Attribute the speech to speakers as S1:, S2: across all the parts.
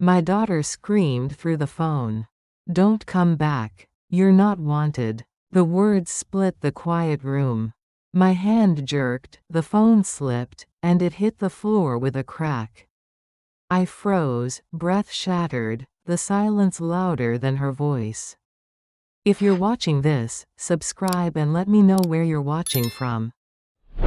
S1: My daughter screamed through the phone. "Don't come back. You're not wanted." The words split the quiet room. My hand jerked, the phone slipped, and it hit the floor with a crack. I froze, breath shattered, the silence louder than her voice. If you're watching this, subscribe and let me know where you're watching from.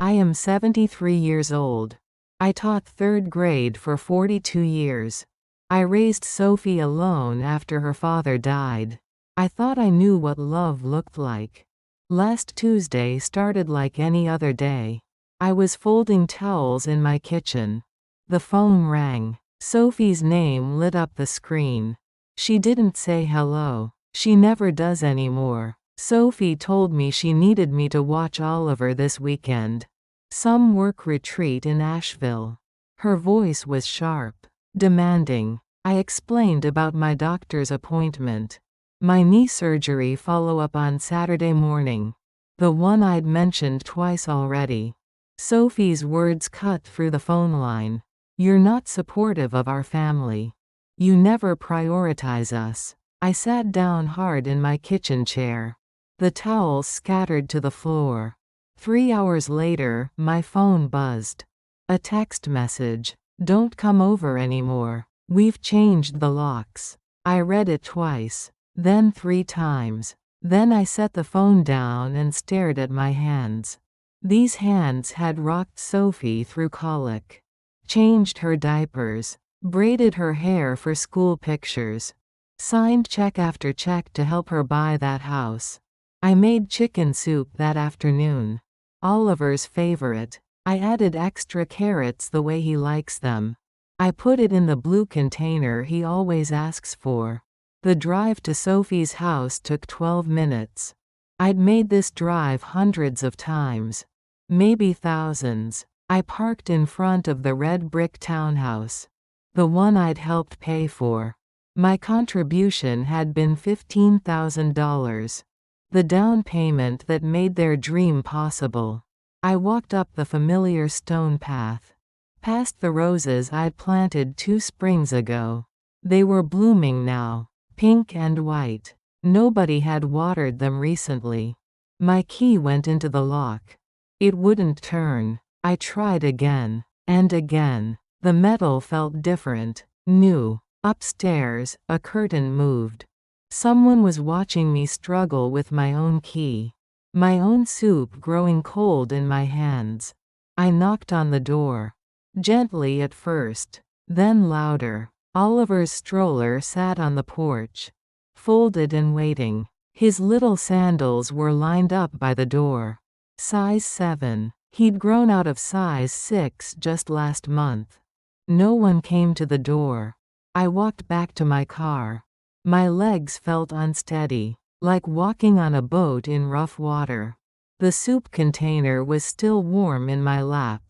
S1: I am 73 years old. I taught 3rd grade for 42 years. I raised Sophie alone after her father died. I thought I knew what love looked like. Last Tuesday started like any other day. I was folding towels in my kitchen. The phone rang. Sophie's name lit up the screen. She didn't say hello. She never does anymore. Sophie told me she needed me to watch Oliver this weekend. Some work retreat in Asheville. Her voice was sharp, demanding. I explained about my doctor's appointment. My knee surgery follow-up on Saturday morning. The one I'd mentioned twice already. Sophie's words cut through the phone line. "You're not supportive of our family. You never prioritize us." I sat down hard in my kitchen chair. The towels scattered to the floor. 3 hours later, my phone buzzed. A text message. "Don't come over anymore. We've changed the locks." I read it twice. Then 3 times. Then I set the phone down and stared at my hands. These hands had rocked Sophie through colic. Changed her diapers. Braided her hair for school pictures. Signed check after check to help her buy that house. I made chicken soup that afternoon. Oliver's favorite. I added extra carrots the way he likes them. I put it in the blue container he always asks for. The drive to Sophie's house took 12 minutes. I'd made this drive hundreds of times. Maybe thousands. I parked in front of the red brick townhouse. The one I'd helped pay for. My contribution had been $15,000. The down payment that made their dream possible. I walked up the familiar stone path. Past the roses I'd planted 2 springs ago. They were blooming now. Pink and white. Nobody had watered them recently. My key went into the lock. It wouldn't turn. I tried again. And again. The metal felt different. New. Upstairs, a curtain moved. Someone was watching me struggle with my own key. My own soup growing cold in my hands. I knocked on the door. Gently at first. Then louder. Oliver's stroller sat on the porch. Folded and waiting. His little sandals were lined up by the door. Size 7. He'd grown out of size 6 just last month. No one came to the door. I walked back to my car. My legs felt unsteady, like walking on a boat in rough water. The soup container was still warm in my lap.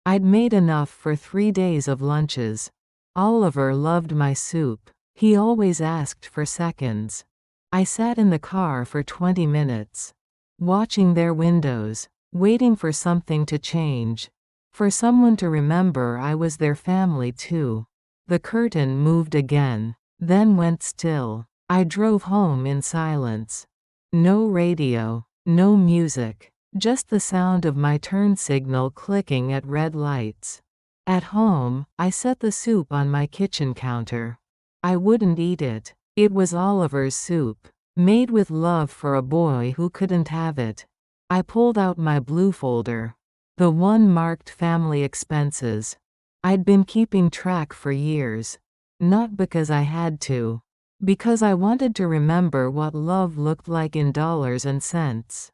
S1: I'd made enough for 3 days of lunches. Oliver loved my soup. He always asked for seconds. I sat in the car for 20 minutes. Watching their windows. Waiting for something to change. For someone to remember I was their family too. The curtain moved again. Then went still. I drove home in silence. No radio. No music. Just the sound of my turn signal clicking at red lights. At home, I set the soup on my kitchen counter. I wouldn't eat it. It was Oliver's soup. Made with love for a boy who couldn't have it. I pulled out my blue folder. The one marked family expenses. I'd been keeping track for years. Not because I had to. Because I wanted to remember what love looked like in dollars and cents.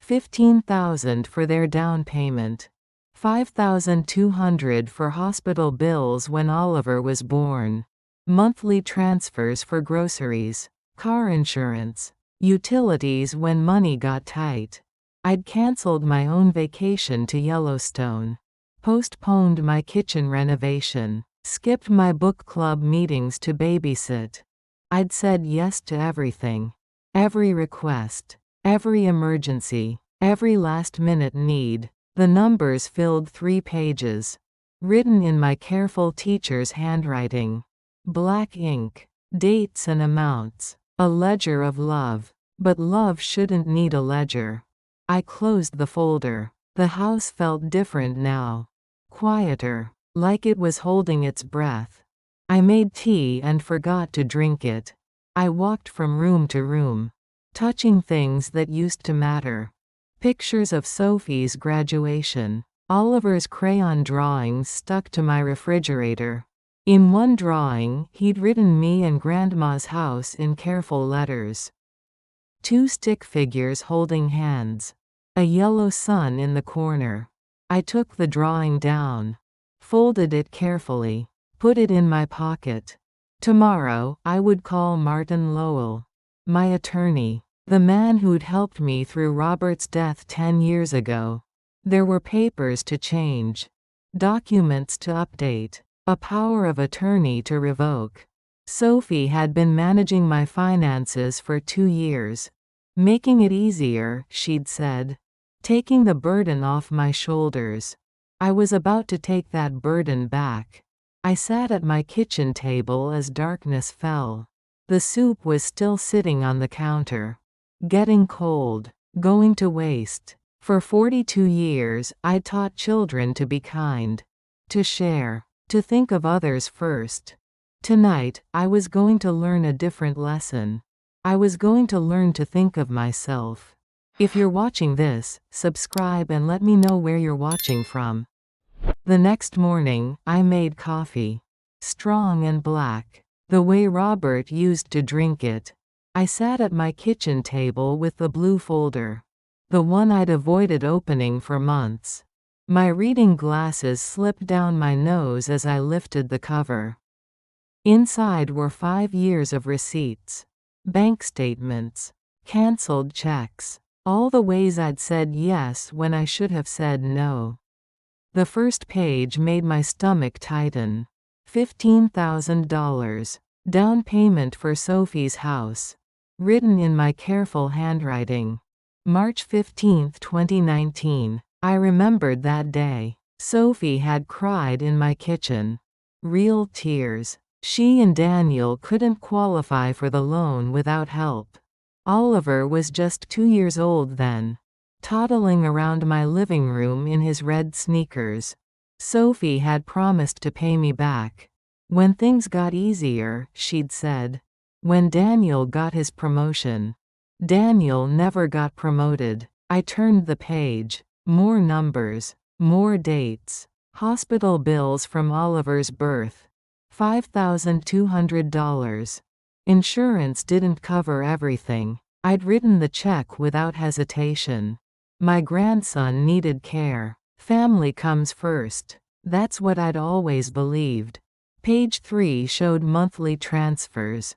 S1: $15,000 for their down payment. $5,200 for hospital bills when Oliver was born. Monthly transfers for groceries. Car insurance. Utilities when money got tight. I'd canceled my own vacation to Yellowstone. Postponed my kitchen renovation. Skipped my book club meetings to babysit. I'd said yes to everything. Every request. Every emergency. Every last-minute need. The numbers filled 3 pages. Written in my careful teacher's handwriting. Black ink. Dates and amounts. A ledger of love. But love shouldn't need a ledger. I closed the folder. The house felt different now. Quieter. Like it was holding its breath. I made tea and forgot to drink it. I walked from room to room, touching things that used to matter. Pictures of Sophie's graduation. Oliver's crayon drawings stuck to my refrigerator. In one drawing, he'd written me and Grandma's house in careful letters. 2 stick figures holding hands. A yellow sun in the corner. I took the drawing down, folded it carefully, put it in my pocket. Tomorrow, I would call Martin Lowell, my attorney, the man who'd helped me through Robert's death 10 years ago. There were papers to change, documents to update, a power of attorney to revoke. Sophie had been managing my finances for 2 years. Making it easier, she'd said. Taking the burden off my shoulders. I was about to take that burden back. I sat at my kitchen table as darkness fell. The soup was still sitting on the counter. Getting cold. Going to waste. For 42 years, I'd taught children to be kind. To share. To think of others first. Tonight, I was going to learn a different lesson. I was going to learn to think of myself. If you're watching this, subscribe and let me know where you're watching from. The next morning, I made coffee. Strong and black. The way Robert used to drink it. I sat at my kitchen table with the blue folder. The one I'd avoided opening for months. My reading glasses slipped down my nose as I lifted the cover. Inside were 5 years of receipts. Bank statements. Cancelled checks. All the ways I'd said yes when I should have said no. The first page made my stomach tighten. $15,000. Down payment for Sophie's house. Written in my careful handwriting. March 15, 2019. I remembered that day. Sophie had cried in my kitchen. Real tears. She and Daniel couldn't qualify for the loan without help. Oliver was just 2 years old then, toddling around my living room in his red sneakers. Sophie had promised to pay me back. When things got easier, she'd said. When Daniel got his promotion. Daniel never got promoted. I turned the page. More numbers. More dates. Hospital bills from Oliver's birth. $5,200. Insurance didn't cover everything. I'd written the check without hesitation. My grandson needed care. Family comes first. That's what I'd always believed. Page 3 showed monthly transfers.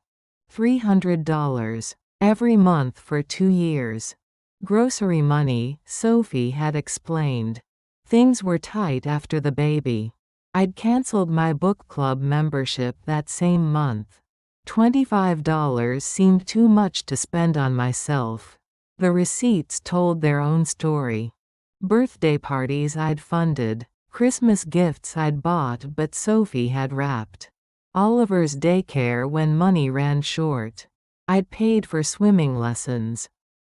S1: $300. Every month for 2 years. Grocery money, Sophie had explained. Things were tight after the baby. I'd cancelled my book club membership that same month. $25 seemed too much to spend on myself. The receipts told their own story. Birthday parties I'd funded. Christmas gifts I'd bought but Sophie had wrapped. Oliver's daycare when money ran short. I'd paid for swimming lessons.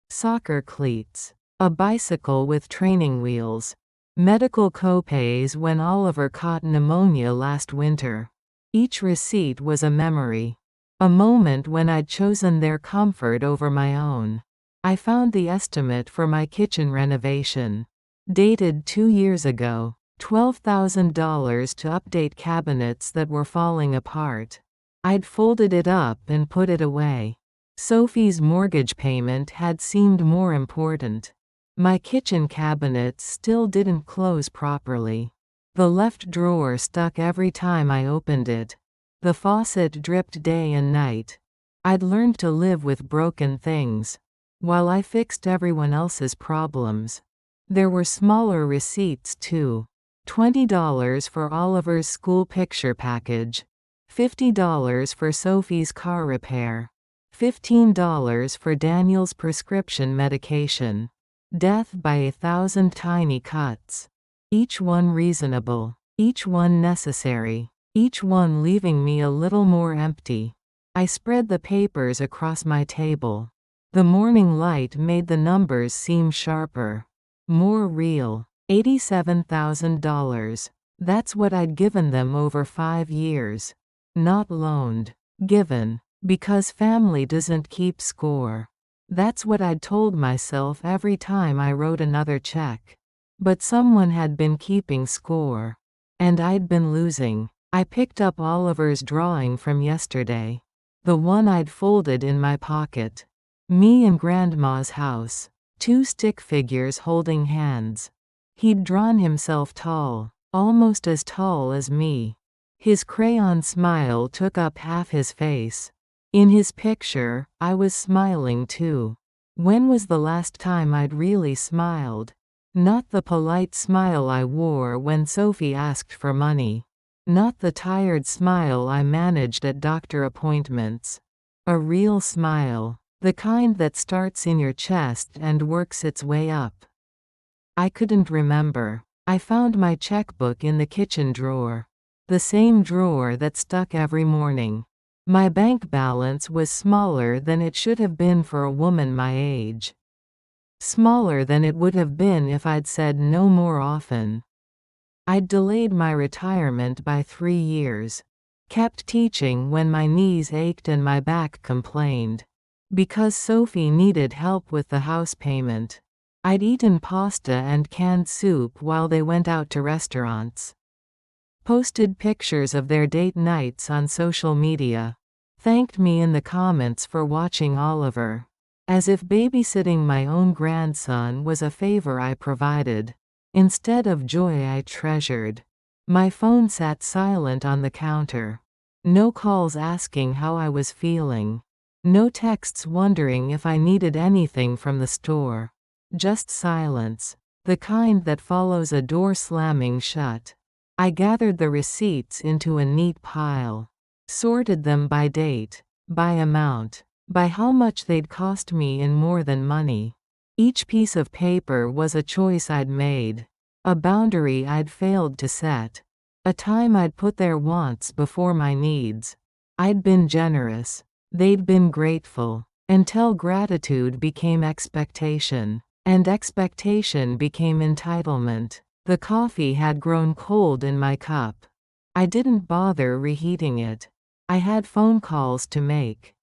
S1: Soccer cleats. A bicycle with training wheels. Medical copays when Oliver caught pneumonia last winter. Each receipt was a memory. A moment when I'd chosen their comfort over my own. I found the estimate for my kitchen renovation. Dated 2 years ago. $12,000 to update cabinets that were falling apart. I'd folded it up and put it away. Sophie's mortgage payment had seemed more important. My kitchen cabinet still didn't close properly. The left drawer stuck every time I opened it. The faucet dripped day and night. I'd learned to live with broken things, while I fixed everyone else's problems. There were smaller receipts too. $20 for Oliver's school picture package. $50 for Sophie's car repair. $15 for Daniel's prescription medication. Death by 1,000 tiny cuts. Each one reasonable. Each one necessary. each one leaving me a little more empty. I spread the papers across my table. The morning light made the numbers seem sharper, more real. $87,000. That's what I'd given them over 5 years. Not loaned. Given. Because family doesn't keep score. That's what I'd told myself every time I wrote another check. But someone had been keeping score. And I'd been losing. I picked up Oliver's drawing from yesterday. The one I'd folded in my pocket. Me in Grandma's house. 2 stick figures holding hands. He'd drawn himself tall, almost as tall as me. His crayon smile took up half his face. In his picture, I was smiling too. When was the last time I'd really smiled? Not the polite smile I wore when Sophie asked for money. Not the tired smile I managed at doctor appointments. A real smile. The kind that starts in your chest and works its way up. I couldn't remember. I found my checkbook in the kitchen drawer. The same drawer that stuck every morning. My bank balance was smaller than it should have been for a woman my age. Smaller than it would have been if I'd said no more often. I'd delayed my retirement by 3 years. Kept teaching when my knees ached and my back complained. Because Sophie needed help with the house payment. I'd eaten pasta and canned soup while they went out to restaurants. Posted pictures of their date nights on social media. Thanked me in the comments for watching Oliver. As if babysitting my own grandson was a favor I provided. Instead of joy I treasured. My phone sat silent on the counter. No calls asking how I was feeling. No texts wondering if I needed anything from the store. Just silence. The kind that follows a door slamming shut. I gathered the receipts into a neat pile. Sorted them by date, by amount, by how much they'd cost me in more than money. Each piece of paper was a choice I'd made. A boundary I'd failed to set. A time I'd put their wants before my needs. I'd been generous. They'd been grateful. Until gratitude became expectation. And expectation became entitlement. The coffee had grown cold in my cup. I didn't bother reheating it. I had phone calls to make.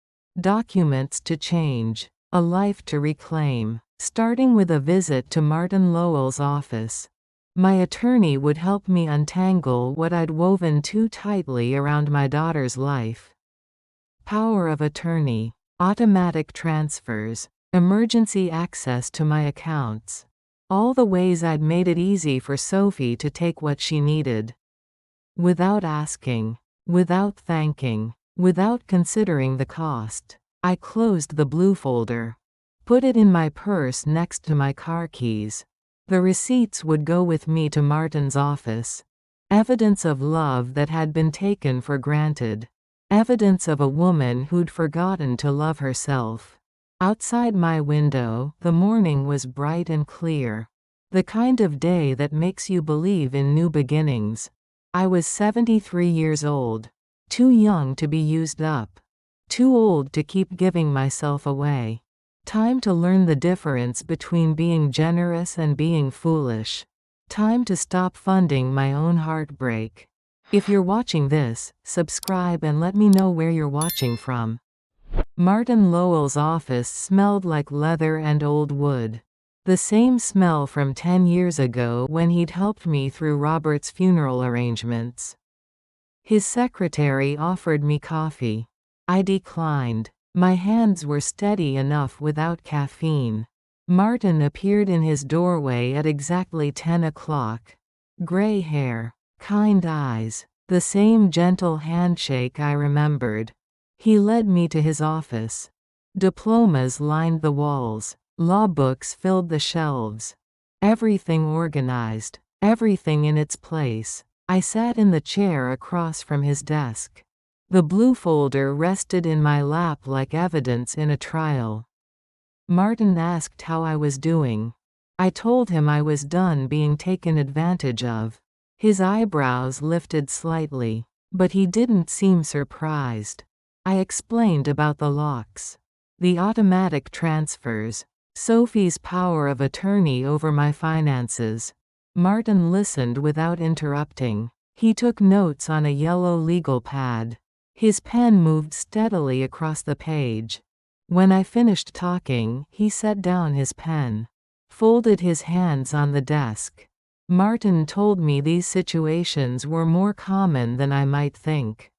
S1: Documents to change. A life to reclaim. Starting with a visit to Martin Lowell's office. My attorney would help me untangle what I'd woven too tightly around my daughter's life. Power of attorney. Automatic transfers. Emergency access to my accounts. All the ways I'd made it easy for Sophie to take what she needed. Without asking. Without thanking. Without considering the cost. I closed the blue folder. Put it in my purse next to my car keys. The receipts would go with me to Martin's office. Evidence of love that had been taken for granted. Evidence of a woman who'd forgotten to love herself. Outside my window, the morning was bright and clear. The kind of day that makes you believe in new beginnings. I was 73 years old. Too young to be used up. Too old to keep giving myself away. Time to learn the difference between being generous and being foolish. Time to stop funding my own heartbreak. If you're watching this, subscribe and let me know where you're watching from. Martin Lowell's office smelled like leather and old wood. The same smell from 10 years ago when he'd helped me through Robert's funeral arrangements. His secretary offered me coffee. I declined. My hands were steady enough without caffeine. Martin appeared in his doorway at exactly 10 o'clock. Gray hair. Kind eyes. The same gentle handshake I remembered. He led me to his office. Diplomas lined the walls. Law books filled the shelves. Everything organized. Everything in its place. I sat in the chair across from his desk. The blue folder rested in my lap like evidence in a trial. Martin asked how I was doing. I told him I was done being taken advantage of. His eyebrows lifted slightly. But he didn't seem surprised. I explained about the locks, the automatic transfers, Sophie's power of attorney over my finances. Martin listened without interrupting. He took notes on a yellow legal pad. His pen moved steadily across the page. When I finished talking, he set down his pen, folded his hands on the desk. Martin told me these situations were more common than I might think.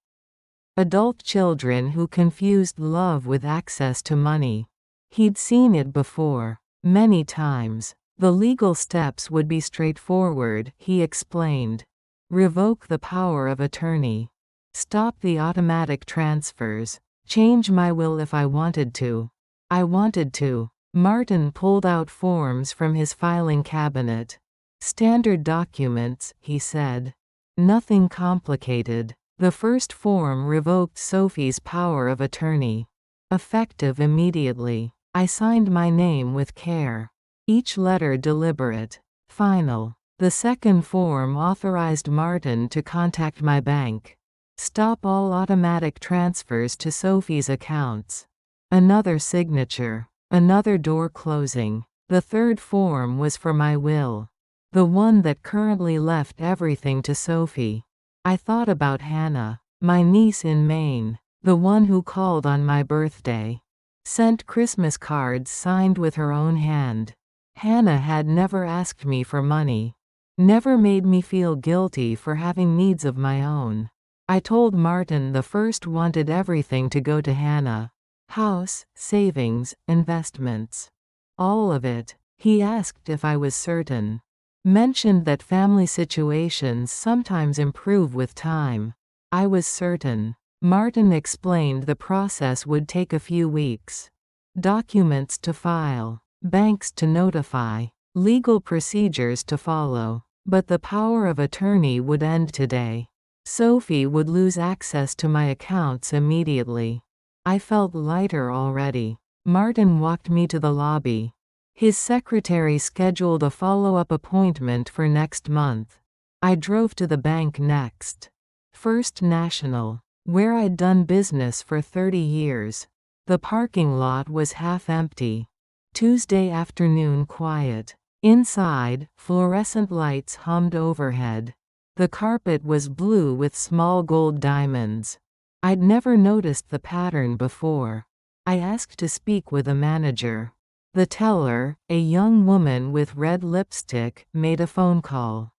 S1: Adult children who confused love with access to money. He'd seen it before, many times. The legal steps would be straightforward, he explained. Revoke the power of attorney. Stop the automatic transfers. Change my will if I wanted to. I wanted to. Martin pulled out forms from his filing cabinet. Standard documents, he said. Nothing complicated. The first form revoked Sophie's power of attorney. Effective immediately. I signed my name with care. Each letter deliberate. Final. The second form authorized Martin to contact my bank. Stop all automatic transfers to Sophie's accounts. Another signature. Another door closing. The third form was for my will. The one that currently left everything to Sophie. I thought about Hannah, my niece in Maine, the one who called on my birthday. Sent Christmas cards signed with her own hand. Hannah had never asked me for money. Never made me feel guilty for having needs of my own. I told Martin the first wanted everything to go to Hannah. House, savings, investments. All of it. He asked if I was certain. Mentioned that family situations sometimes improve with time. I was certain. Martin explained the process would take a few weeks. Documents to file, banks to notify, legal procedures to follow. But the power of attorney would end today. Sophie would lose access to my accounts immediately. I felt lighter already. Martin walked me to the lobby. His secretary scheduled a follow-up appointment for next month. I drove to the bank next. First National, where I'd done business for 30 years. The parking lot was half empty. Tuesday afternoon quiet. Inside, fluorescent lights hummed overhead. The carpet was blue with small gold diamonds. I'd never noticed the pattern before. I asked to speak with a manager. The teller, a young woman with red lipstick, made a phone call.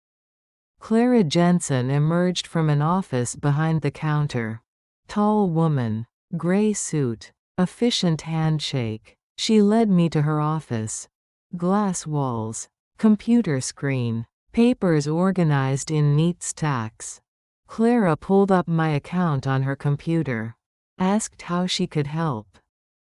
S1: Clara Jensen emerged from an office behind the counter. Tall woman, gray suit, efficient handshake. She led me to her office. Glass walls, computer screen, papers organized in neat stacks. Clara pulled up my account on her computer. Asked how she could help.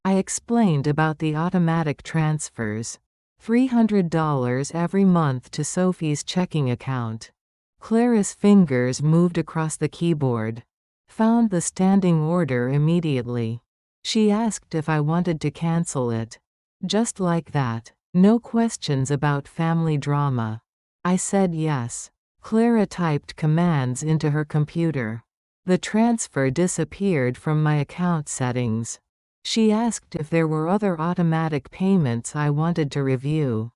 S1: I explained about the automatic transfers. $300 every month to Sophie's checking account. Clara's fingers moved across the keyboard. Found the standing order immediately. She asked if I wanted to cancel it. Just like that. No questions about family drama. I said yes. Clara typed commands into her computer. The transfer disappeared from my account settings. She asked if there were other automatic payments I wanted to review.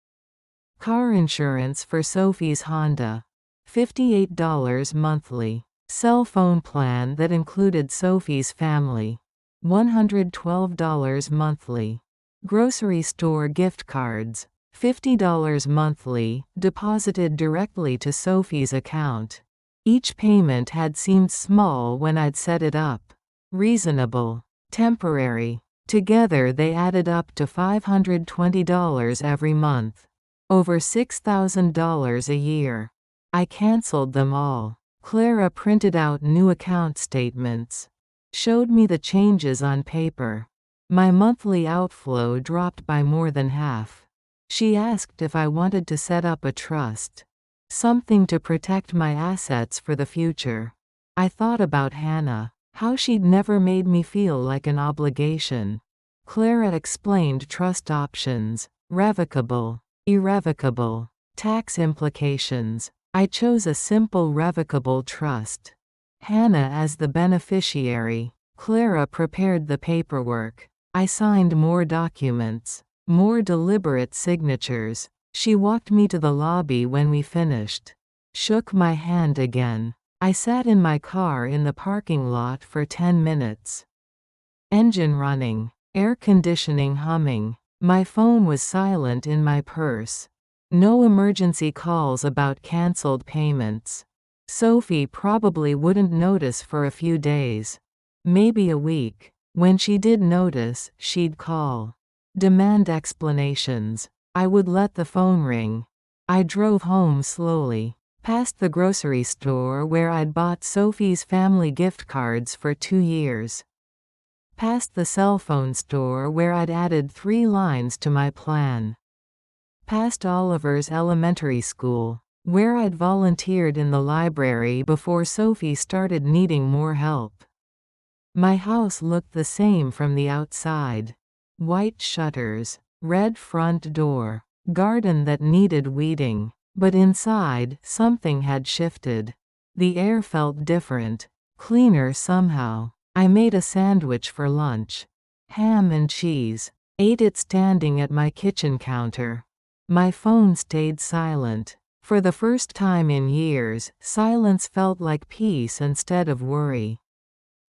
S1: Car insurance for Sophie's Honda. $58 monthly. Cell phone plan that included Sophie's family. $112 monthly. Grocery store gift cards. $50 monthly, deposited directly to Sophie's account. Each payment had seemed small when I'd set it up. Reasonable. Temporary. Together they added up to $520 every month. Over $6,000 a year. I canceled them all. Clara printed out new account statements. Showed me the changes on paper. My monthly outflow dropped by more than half. She asked if I wanted to set up a trust. Something to protect my assets for the future. I thought about Hannah. How she'd never made me feel like an obligation. Clara explained trust options. Revocable. Irrevocable. Tax implications. I chose a simple revocable trust. Hannah as the beneficiary. Clara prepared the paperwork. I signed more documents. More deliberate signatures. She walked me to the lobby when we finished. Shook my hand again. I sat in my car in the parking lot for 10 minutes. Engine running. Air conditioning humming. My phone was silent in my purse. No emergency calls about cancelled payments. Sophie probably wouldn't notice for a few days. Maybe a week. When she did notice, she'd call. Demand explanations. I would let the phone ring. I drove home slowly. Past the grocery store where I'd bought Sophie's family gift cards for 2 years. Past the cell phone store where I'd added 3 lines to my plan. Past Oliver's elementary school, where I'd volunteered in the library before Sophie started needing more help. My house looked the same from the outside. White shutters, red front door, garden that needed weeding. But inside, something had shifted. The air felt different, cleaner somehow. I made a sandwich for lunch. Ham and cheese. Ate it standing at my kitchen counter. My phone stayed silent. For the first time in years, silence felt like peace instead of worry.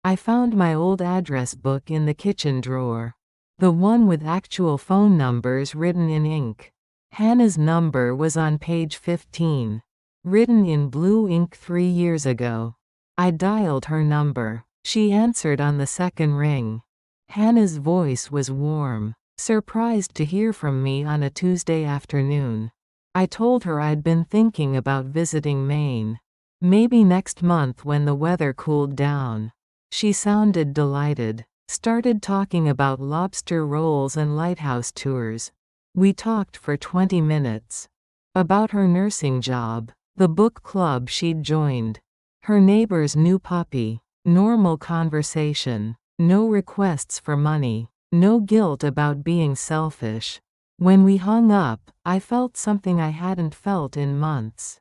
S1: I found my old address book in the kitchen drawer. The one with actual phone numbers written in ink. Hannah's number was on page 15. Written in blue ink 3 years ago. I dialed her number. She answered on the second ring. Hannah's voice was warm, surprised to hear from me on a Tuesday afternoon. I told her I'd been thinking about visiting Maine. Maybe next month when the weather cooled down. She sounded delighted. Started talking about lobster rolls and lighthouse tours. We talked for 20 minutes. About her nursing job, the book club she'd joined, her neighbor's new puppy. Normal conversation. No requests for money. No guilt about being selfish. When we hung up, I felt something I hadn't felt in months.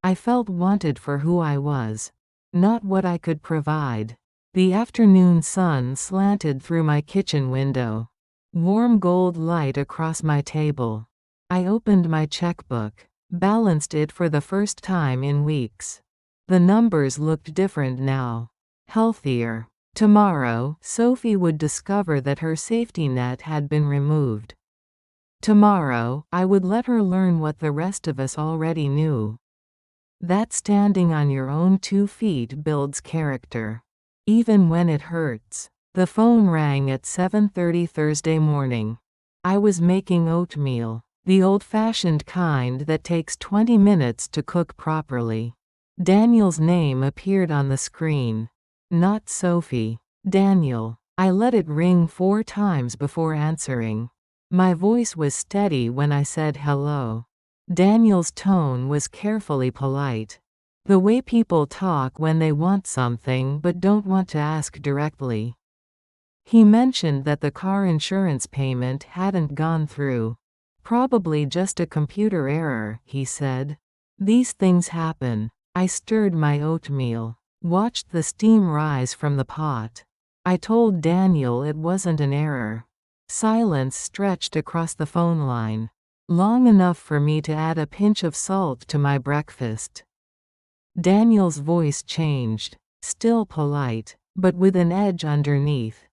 S1: I felt wanted for who I was, not what I could provide. The afternoon sun slanted through my kitchen window. Warm gold light across my table. I opened my checkbook, balanced it for the first time in weeks. The numbers looked different now. Healthier. Tomorrow, Sophie would discover that her safety net had been removed. Tomorrow, I would let her learn what the rest of us already knew. That standing on your own 2 feet builds character. Even when it hurts. The phone rang at 7:30 Thursday morning. I was making oatmeal. The old-fashioned kind that takes 20 minutes to cook properly. Daniel's name appeared on the screen. Not Sophie. Daniel. I let it ring 4 times before answering. My voice was steady when I said hello. Daniel's tone was carefully polite. The way people talk when they want something but don't want to ask directly. He mentioned that the car insurance payment hadn't gone through. Probably just a computer error, he said. These things happen. I stirred my oatmeal. Watched the steam rise from the pot. I told Daniel it wasn't an error. Silence stretched across the phone line. Long enough for me to add a pinch of salt to my breakfast. Daniel's voice changed. Still polite, but with an edge underneath.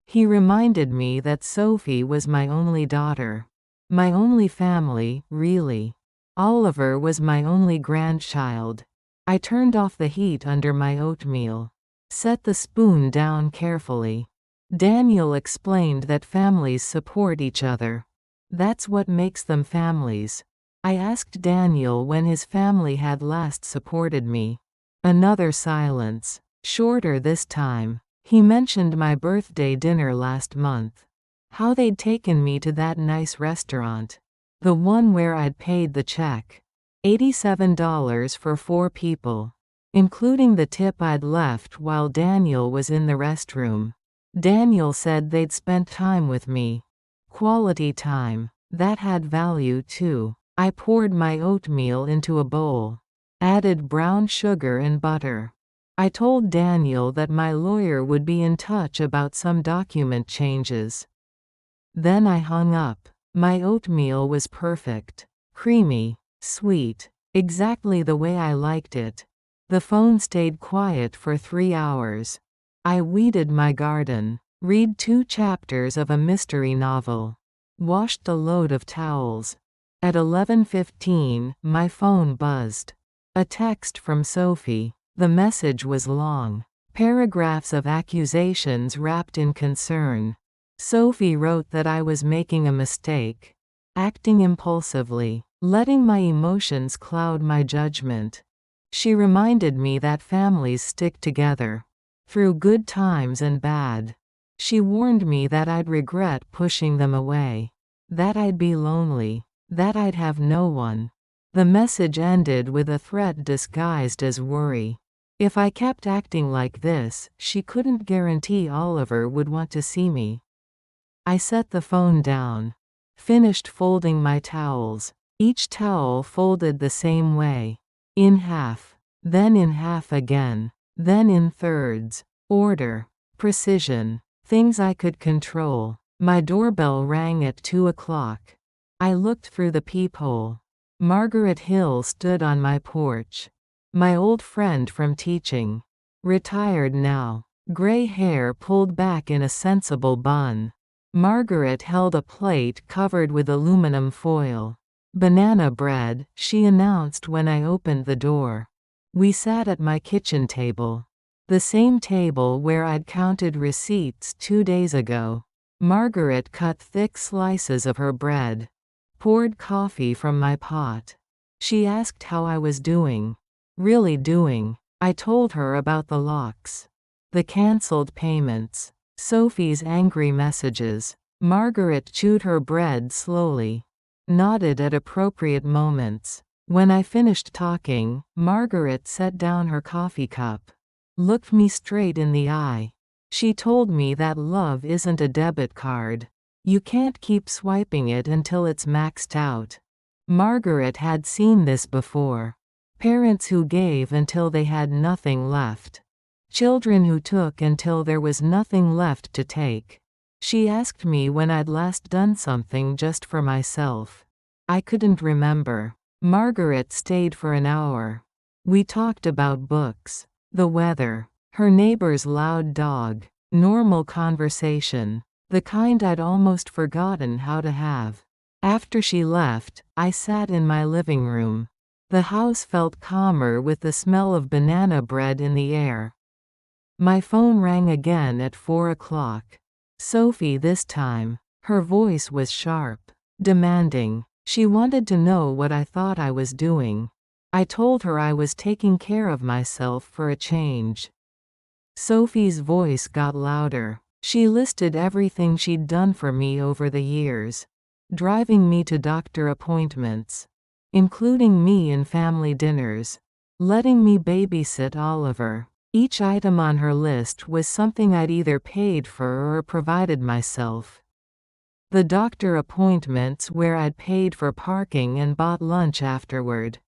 S1: He reminded me that Sophie was my only daughter. My only family, really. Oliver was my only grandchild. I turned off the heat under my oatmeal. Set the spoon down carefully. Daniel explained that families support each other. That's what makes them families. I asked Daniel when his family had last supported me. Another silence. Shorter this time. He mentioned my birthday dinner last month. How they'd taken me to that nice restaurant. The one where I'd paid the check. $87 for 4 people. Including the tip I'd left while Daniel was in the restroom. Daniel said they'd spent time with me. Quality time. That had value too. I poured my oatmeal into a bowl. Added brown sugar and butter. I told Daniel that my lawyer would be in touch about some document changes. Then I hung up. My oatmeal was perfect. Creamy, sweet, exactly the way I liked it. The phone stayed quiet for 3 hours. I weeded my garden, read 2 chapters of a mystery novel, washed a load of towels. At 11:15, my phone buzzed. A text from Sophie. The message was long. Paragraphs of accusations wrapped in concern. Sophie wrote that I was making a mistake, acting impulsively, letting my emotions cloud my judgment. She reminded me that families stick together, through good times and bad. She warned me that I'd regret pushing them away, that I'd be lonely, that I'd have no one. The message ended with a threat disguised as worry. If I kept acting like this, she couldn't guarantee Oliver would want to see me. I set the phone down, finished folding my towels, each towel folded the same way, in half, then in half again, then in thirds. Order, precision, things I could control. My doorbell rang at 2 o'clock. I looked through the peephole. Margaret Hill stood on my porch. My old friend from teaching. Retired now. Gray hair pulled back in a sensible bun. Margaret held a plate covered with aluminum foil. "Banana bread," she announced when I opened the door. We sat at my kitchen table. The same table where I'd counted receipts 2 days ago. Margaret cut thick slices of her bread, poured coffee from my pot. She asked how I was doing. Really doing. I told her about the locks, the cancelled payments, Sophie's angry messages. Margaret chewed her bread slowly, nodded at appropriate moments. When I finished talking, Margaret set down her coffee cup, looked me straight in the eye. She told me that love isn't a debit card. You can't keep swiping it until it's maxed out. Margaret had seen this before. Parents who gave until they had nothing left. Children who took until there was nothing left to take. She asked me when I'd last done something just for myself. I couldn't remember. Margaret stayed for an hour. We talked about books, the weather, her neighbor's loud dog, normal conversation, the kind I'd almost forgotten how to have. After she left, I sat in my living room. The house felt calmer with the smell of banana bread in the air. My phone rang again at 4 o'clock. Sophie this time. Her voice was sharp, demanding. She wanted to know what I thought I was doing. I told her I was taking care of myself for a change. Sophie's voice got louder. She listed everything she'd done for me over the years, driving me to doctor appointments, including me in family dinners, letting me babysit Oliver. Each item on her list was something I'd either paid for or provided myself. The doctor appointments where I'd paid for parking and bought lunch afterward.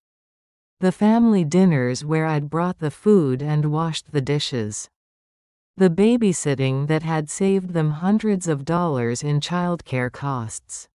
S1: The family dinners where I'd brought the food and washed the dishes. The babysitting that had saved them hundreds of dollars in childcare costs.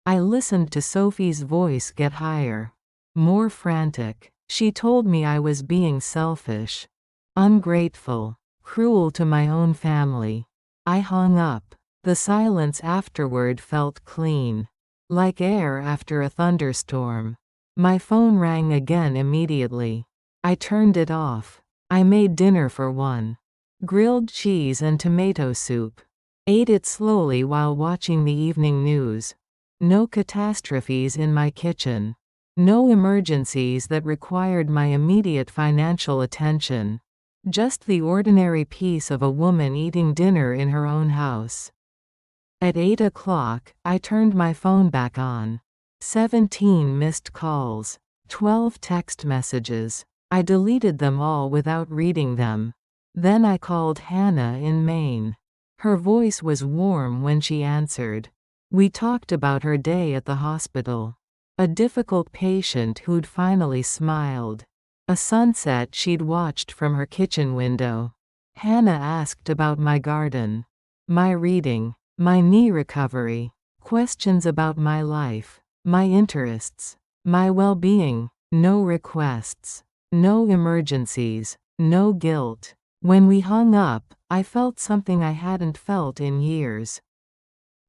S1: I listened to Sophie's voice get higher, more frantic. She told me I was being selfish, ungrateful, cruel to my own family. I hung up. The silence afterward felt clean, like air after a thunderstorm. My phone rang again immediately. I turned it off. I made dinner for one. Grilled cheese and tomato soup. Ate it slowly while watching the evening news. No catastrophes in my kitchen. No emergencies that required my immediate financial attention. Just the ordinary peace of a woman eating dinner in her own house. At 8 o'clock, I turned my phone back on. 17 missed calls. 12 text messages. I deleted them all without reading them. Then I called Hannah in Maine. Her voice was warm when she answered. We talked about her day at the hospital. A difficult patient who'd finally smiled. A sunset she'd watched from her kitchen window. Hannah asked about my garden, my reading, my knee recovery, questions about my life, my interests, my well-being. No requests, no emergencies, no guilt. When we hung up, I felt something I hadn't felt in years.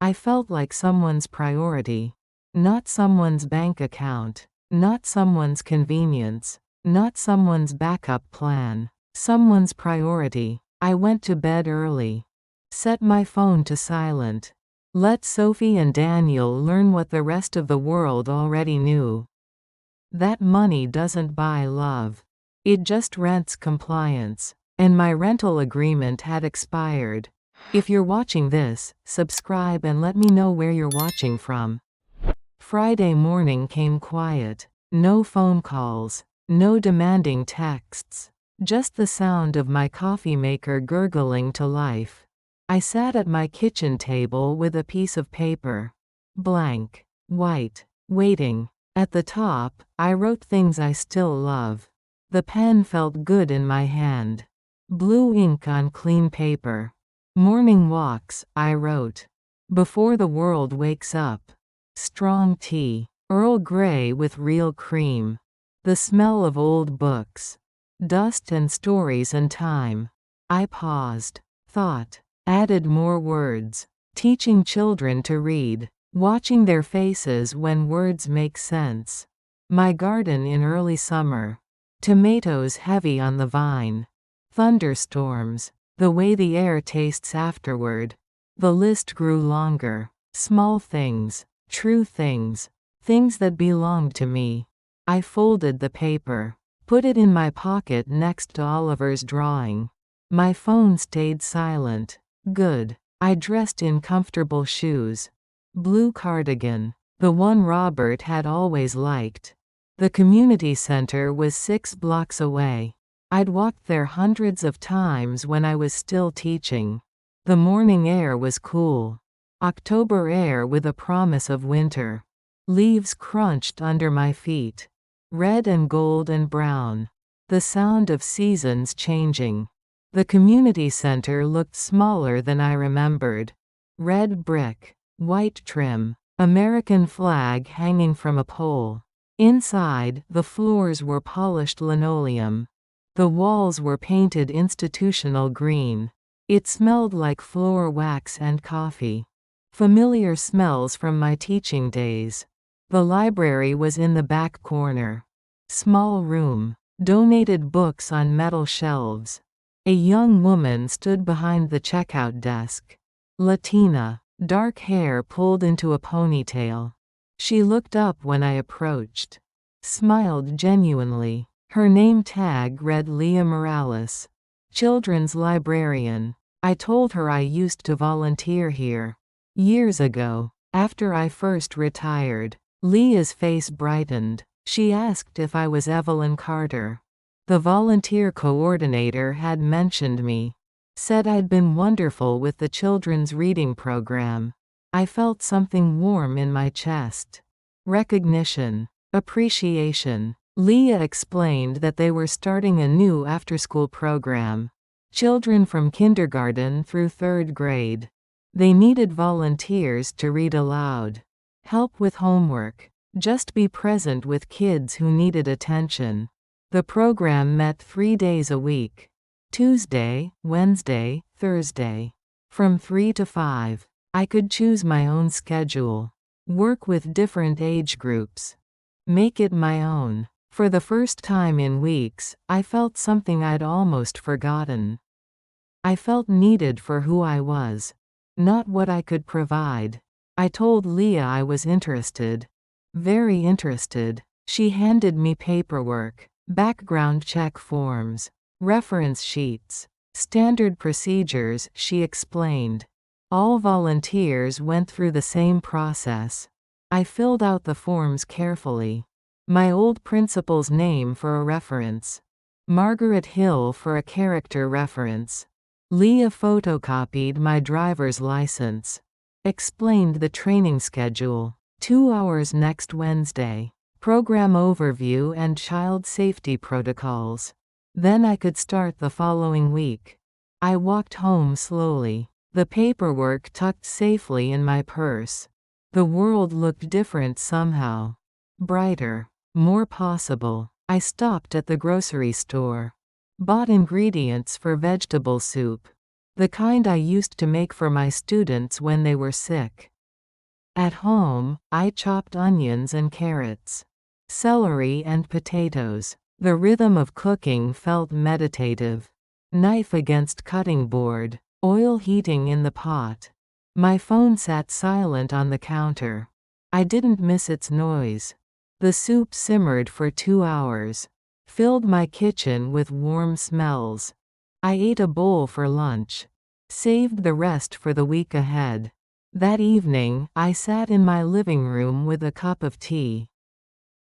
S1: I felt like someone's priority. Not someone's bank account. Not someone's convenience. Not someone's backup plan. Someone's priority. I went to bed early. Set my phone to silent. Let Sophie and Daniel learn what the rest of the world already knew. That money doesn't buy love. It just rents compliance. And my rental agreement had expired. If you're watching this, subscribe and let me know where you're watching from. Friday morning came quiet. No phone calls. No demanding texts. Just the sound of my coffee maker gurgling to life. I sat at my kitchen table with a piece of paper. Blank. White. Waiting. At the top, I wrote things I still love. The pen felt good in my hand. Blue ink on clean paper. Morning walks, I wrote. Before the world wakes up. Strong tea. Earl Grey with real cream. The smell of old books. Dust and stories and time. I paused. Thought. Added more words. Teaching children to read. Watching their faces when words make sense. My garden in early summer. Tomatoes heavy on the vine. Thunderstorms. The way the air tastes afterward. The list grew longer. Small things. True things. Things that belonged to me. I folded the paper. Put it in my pocket next to Oliver's drawing. My phone stayed silent. Good. I dressed in comfortable shoes. Blue cardigan. The one Robert had always liked. The community center was 6 blocks away. I'd walked there hundreds of times when I was still teaching. The morning air was cool. October air with a promise of winter. Leaves crunched under my feet. Red and gold and brown. The sound of seasons changing. The community center looked smaller than I remembered. Red brick. White trim. American flag hanging from a pole. Inside, the floors were polished linoleum. The walls were painted institutional green. It smelled like floor wax and coffee. Familiar smells from my teaching days. The library was in the back corner. Small room. Donated books on metal shelves. A young woman stood behind the checkout desk. Latina. Dark hair pulled into a ponytail. She looked up when I approached. Smiled genuinely. Her name tag read Leah Morales. Children's librarian. I told her I used to volunteer here. Years ago. After I first retired. Leah's face brightened. She asked if I was Evelyn Carter. The volunteer coordinator had mentioned me. Said I'd been wonderful with the children's reading program. I felt something warm in my chest. Recognition. Appreciation. Leah explained that they were starting a new after-school program. Children from kindergarten through 3rd grade. They needed volunteers to read aloud. Help with homework. Just be present with kids who needed attention. The program met 3 days a week. Tuesday, Wednesday, Thursday. From 3 to 5. I could choose my own schedule. Work with different age groups. Make it my own. For the first time in weeks, I felt something I'd almost forgotten. I felt needed for who I was. Not what I could provide. I told Leah I was interested. Very interested. She handed me paperwork. Background check forms. Reference sheets. Standard procedures, she explained. All volunteers went through the same process. I filled out the forms carefully. My old principal's name for a reference. Margaret Hill for a character reference. Leah photocopied my driver's license. Explained the training schedule. 2 hours next Wednesday. program overview and child safety protocols. Then I could start the following week. I walked home slowly, the paperwork tucked safely in my purse. The world looked different somehow. Brighter. More possible. I stopped at the grocery store. Bought ingredients for vegetable soup. The kind I used to make for my students when they were sick. At home, I chopped onions and carrots, celery and potatoes. The rhythm of cooking felt meditative. Knife against cutting board, oil heating in the pot. My phone sat silent on the counter. I didn't miss its noise. The soup simmered for 2 hours, filled my kitchen with warm smells. I ate a bowl for lunch, saved the rest for the week ahead. That evening, I sat in my living room with a cup of tea.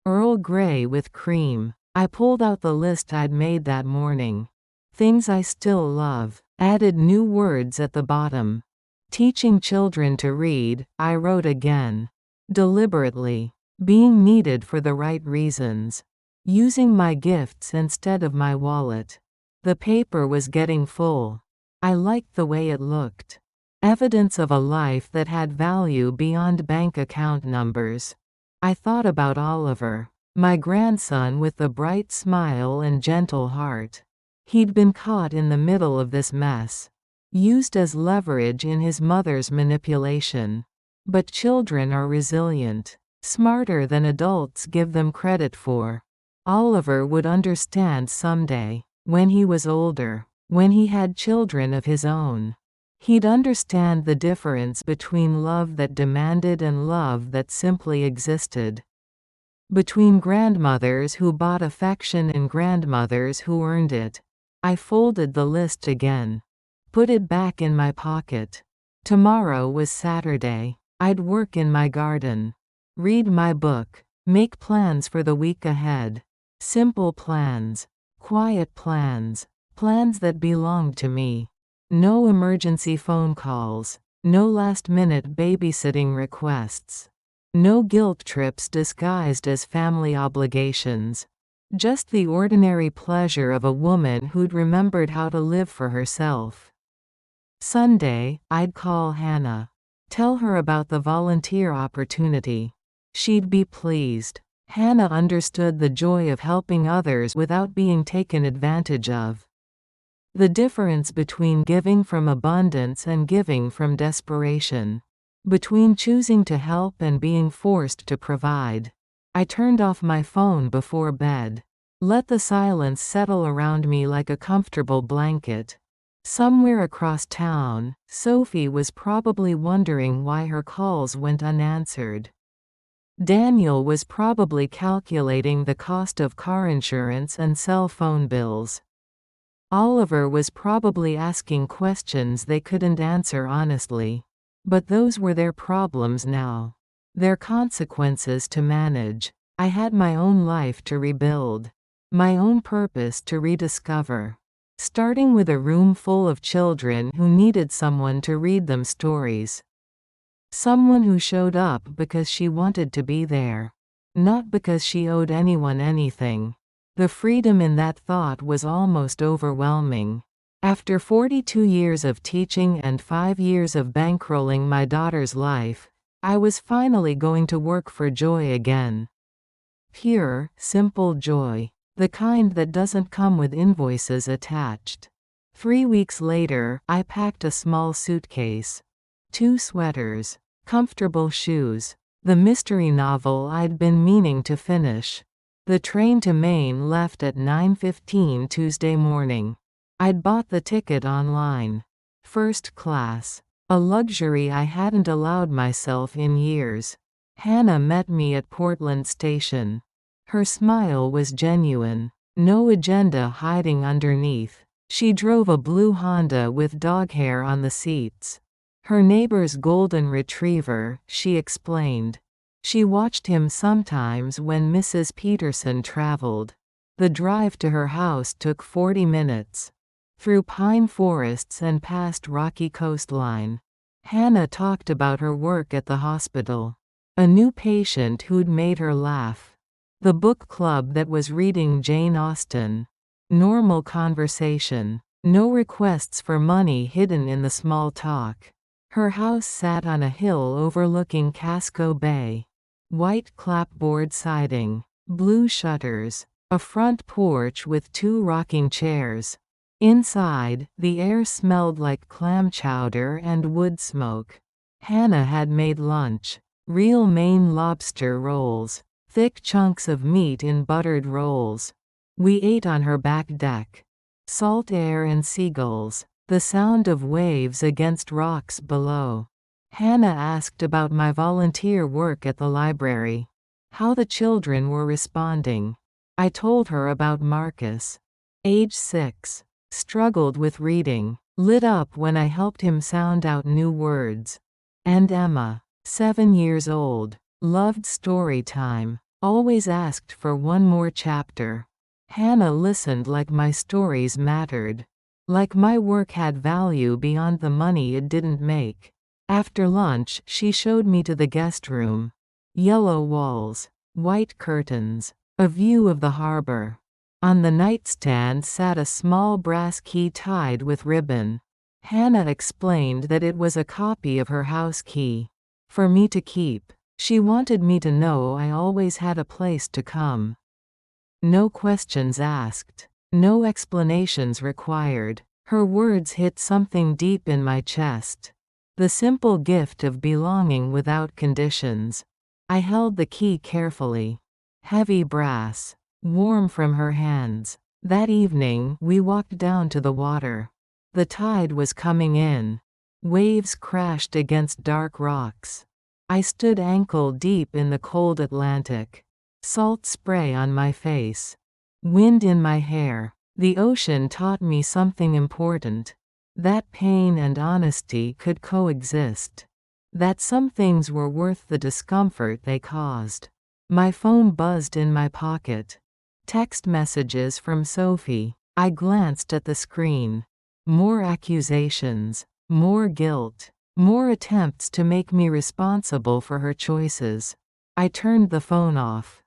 S1: Earl Grey with cream. I pulled out the list I'd made that morning. Things I still love. Added new words at the bottom. Teaching children to read, I wrote again. Deliberately. Being needed for the right reasons. Using my gifts instead of my wallet. The paper was getting full. I liked the way it looked. Evidence of a life that had value beyond bank account numbers. I thought about Oliver, my grandson with the bright smile and gentle heart. He'd been caught in the middle of this mess. Used as leverage in his mother's manipulation. But children are resilient. Smarter than adults give them credit for. Oliver would understand someday, when he was older, when he had children of his own. He'd understand the difference between love that demanded and love that simply existed. Between grandmothers who bought affection and grandmothers who earned it. I folded the list again. Put it back in my pocket. Tomorrow was Saturday. I'd work in my garden. Read my book. Make plans for the week ahead. Simple plans. Quiet plans. Plans that belonged to me. No emergency phone calls. No last-minute babysitting requests. No guilt trips disguised as family obligations. Just the ordinary pleasure of a woman who'd remembered how to live for herself. Sunday, I'd call Hannah. Tell her about the volunteer opportunity. She'd be pleased. Hannah understood the joy of helping others without being taken advantage of. The difference between giving from abundance and giving from desperation. Between choosing to help and being forced to provide. I turned off my phone before bed. Let the silence settle around me like a comfortable blanket. Somewhere across town, Sophie was probably wondering why her calls went unanswered. Daniel was probably calculating the cost of car insurance and cell phone bills. Oliver was probably asking questions they couldn't answer honestly. But those were their problems now. Their consequences to manage. I had my own life to rebuild. My own purpose to rediscover. Starting with a room full of children who needed someone to read them stories. Someone who showed up because she wanted to be there. Not because she owed anyone anything. The freedom in that thought was almost overwhelming. After 42 years of teaching and 5 years of bankrolling my daughter's life, I was finally going to work for joy again. Pure, simple joy. The kind that doesn't come with invoices attached. 3 weeks later, I packed a small suitcase. 2 sweaters. Comfortable shoes. The mystery novel I'd been meaning to finish. The train to Maine left at 9:15 Tuesday morning. I'd bought the ticket online. First class. A luxury I hadn't allowed myself in years. Hannah met me at Portland Station. Her smile was genuine. No agenda hiding underneath. She drove a blue Honda with dog hair on the seats. Her neighbor's golden retriever, she explained. She watched him sometimes when Mrs. Peterson traveled. The drive to her house took 40 minutes. Through pine forests and past rocky coastline. Hannah talked about her work at the hospital. A new patient who'd made her laugh. The book club that was reading Jane Austen. Normal conversation. No requests for money hidden in the small talk. Her house sat on a hill overlooking Casco Bay. White clapboard siding. Blue shutters. A front porch with 2 rocking chairs. Inside, the air smelled like clam chowder and wood smoke. Hannah had made lunch. Real Maine lobster rolls. Thick chunks of meat in buttered rolls. We ate on her back deck. Salt air and seagulls. The sound of waves against rocks below. Hannah asked about my volunteer work at the library. How the children were responding. I told her about Marcus. Age 6. Struggled with reading. Lit up when I helped him sound out new words. And Emma. 7 years old. Loved story time. Always asked for one more chapter. Hannah listened like my stories mattered. Like my work had value beyond the money it didn't make. After lunch, she showed me to the guest room. Yellow walls. White curtains. A view of the harbor. On the nightstand sat a small brass key tied with ribbon. Hannah explained that it was a copy of her house key. For me to keep. She wanted me to know I always had a place to come. No questions asked. No explanations required. Her words hit something deep in my chest. The simple gift of belonging without conditions. I held the key carefully. Heavy brass. Warm from her hands. That evening, we walked down to the water. The tide was coming in. Waves crashed against dark rocks. I stood ankle deep in the cold Atlantic. Salt spray on my face. Wind in my hair. The ocean taught me something important. That pain and honesty could coexist. That some things were worth the discomfort they caused. My phone buzzed in my pocket. Text messages from Sophie. I glanced at the screen. More accusations. More guilt. More attempts to make me responsible for her choices. I turned the phone off.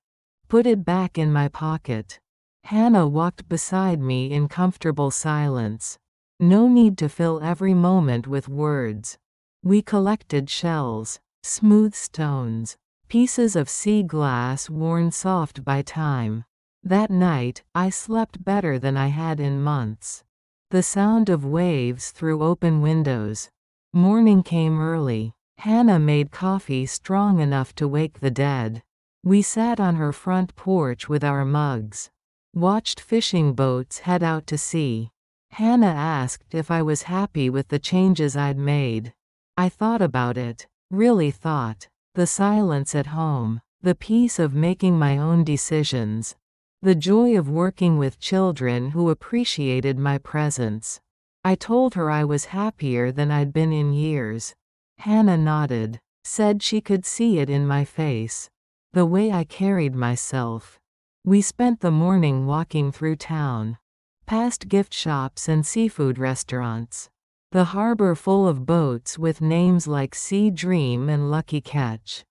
S1: Put it back in my pocket. Hannah walked beside me in comfortable silence. No need to fill every moment with words. We collected shells. Smooth stones. Pieces of sea glass worn soft by time. That night, I slept better than I had in months. The sound of waves through open windows. Morning came early. Hannah made coffee strong enough to wake the dead. We sat on her front porch with our mugs. Watched fishing boats head out to sea. Hannah asked if I was happy with the changes I'd made. I thought about it. Really thought. The silence at home. The peace of making my own decisions. The joy of working with children who appreciated my presence. I told her I was happier than I'd been in years. Hannah nodded. Said she could see it in my face. The way I carried myself. We spent the morning walking through town. Past gift shops and seafood restaurants. The harbor full of boats with names like Sea Dream and Lucky Catch.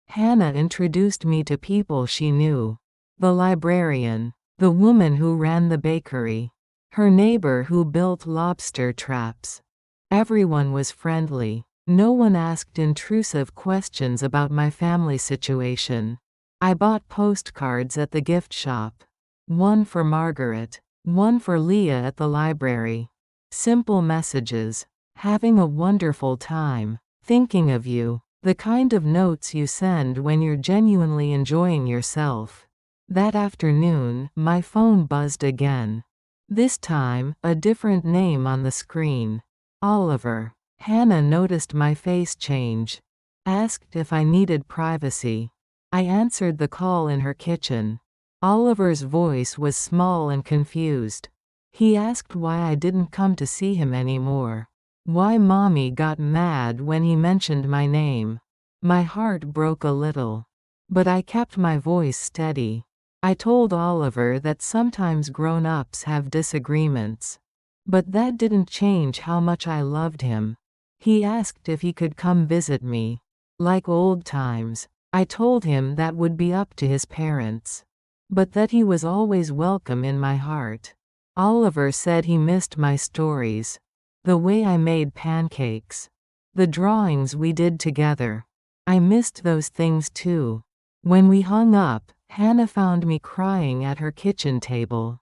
S1: Hannah introduced me to people she knew. The librarian. The woman who ran the bakery. Her neighbor who built lobster traps. Everyone was friendly. No one asked intrusive questions about my family situation. I bought postcards at the gift shop. One for Margaret. One for Leah at the library. Simple messages. Having a wonderful time. Thinking of you. The kind of notes you send when you're genuinely enjoying yourself. That afternoon, my phone buzzed again. This time, a different name on the screen. Oliver. Hannah noticed my face change. Asked if I needed privacy. I answered the call in her kitchen. Oliver's voice was small and confused. He asked why I didn't come to see him anymore. Why Mommy got mad when he mentioned my name. My heart broke a little. But I kept my voice steady. I told Oliver that sometimes grown-ups have disagreements. But that didn't change how much I loved him. He asked if he could come visit me. Like old times. I told him that would be up to his parents, but that he was always welcome in my heart. Oliver said he missed my stories, the way I made pancakes, the drawings we did together. I missed those things too. When we hung up, Hannah found me crying at her kitchen table.